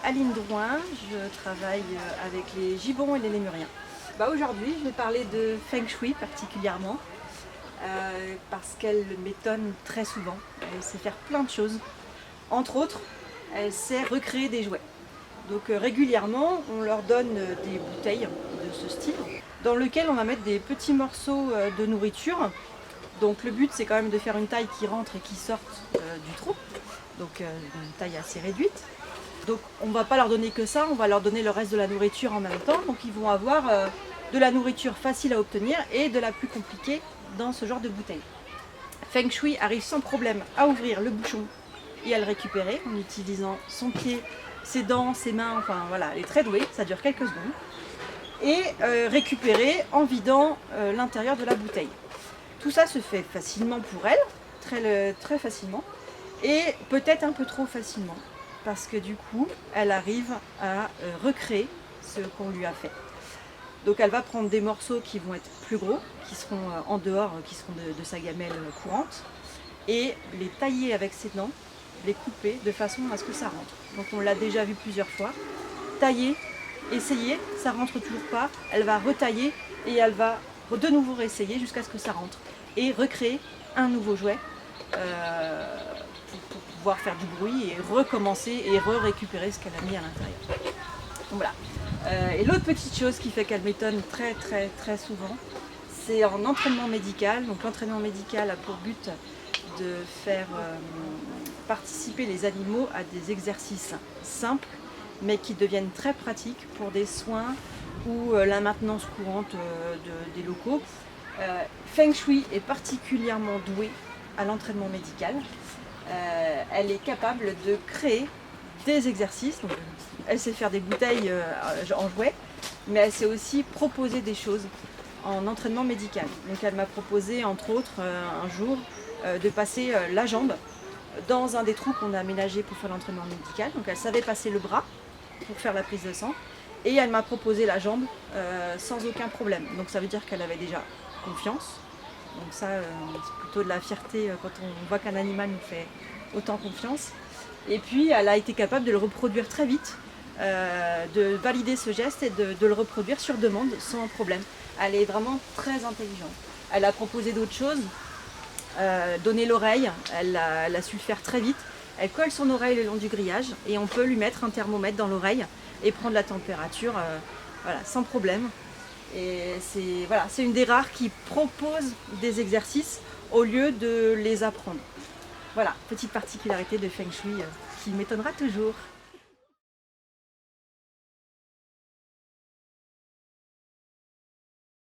Aline Drouin, je travaille avec les gibbons et les lémuriens. Aujourd'hui, je vais parler de Feng Shui particulièrement parce qu'elle m'étonne très souvent. Elle sait faire plein de choses. Entre autres, elle sait recréer des jouets. Donc régulièrement, on leur donne des bouteilles de ce style dans lesquelles on va mettre des petits morceaux de nourriture. Donc le but, c'est quand même de faire une taille qui rentre et qui sorte du trou. Donc une taille assez réduite. Donc on ne va pas leur donner que ça, on va leur donner le reste de la nourriture en même temps. Donc ils vont avoir de la nourriture facile à obtenir et de la plus compliquée dans ce genre de bouteille. Feng Shui arrive sans problème à ouvrir le bouchon et à le récupérer en utilisant son pied, ses dents, ses mains, enfin voilà, elle est très douée, ça dure quelques secondes. Et récupérer en vidant l'intérieur de la bouteille. Tout ça se fait facilement pour elle, très facilement, et peut-être un peu trop facilement, parce que du coup, elle arrive à recréer ce qu'on lui a fait. Donc elle va prendre des morceaux qui vont être plus gros, qui seront en dehors, qui seront de sa gamelle courante, et les tailler avec ses dents, les couper de façon à ce que ça rentre. Donc on l'a déjà vu plusieurs fois. Tailler, essayer, ça rentre toujours pas, elle va retailler et elle va de nouveau réessayer jusqu'à ce que ça rentre. Et recréer un nouveau jouet pour pouvoir faire du bruit et recommencer et récupérer ce qu'elle a mis à l'intérieur. Donc voilà. Et l'autre petite chose qui fait qu'elle m'étonne très souvent, c'est en entraînement médical. Donc l'entraînement médical a pour but de faire participer les animaux à des exercices simples mais qui deviennent très pratiques pour des soins ou la maintenance courante des locaux. Feng Shui est particulièrement douée à l'entraînement médical. Elle est capable de créer des exercices. Donc, elle sait faire des bouteilles en jouets, mais elle sait aussi proposer des choses en entraînement médical. Donc elle m'a proposé entre autres un jour de passer la jambe dans un des trous qu'on a aménagé pour faire l'entraînement médical. Donc elle savait passer le bras pour faire la prise de sang et elle m'a proposé la jambe sans aucun problème. Donc ça veut dire qu'elle avait déjà confiance. Donc ça c'est plutôt de la fierté quand on voit qu'un animal nous fait autant confiance. Et puis elle a été capable de le reproduire très vite, de valider ce geste et de le reproduire sur demande sans problème. Elle est vraiment très intelligente. Elle a proposé d'autres choses, donner l'oreille, elle a su le faire très vite. Elle colle son oreille le long du grillage et on peut lui mettre un thermomètre dans l'oreille et prendre la température sans problème. Et c'est une des rares qui propose des exercices au lieu de les apprendre. Voilà, petite particularité de Feng Shui qui m'étonnera toujours.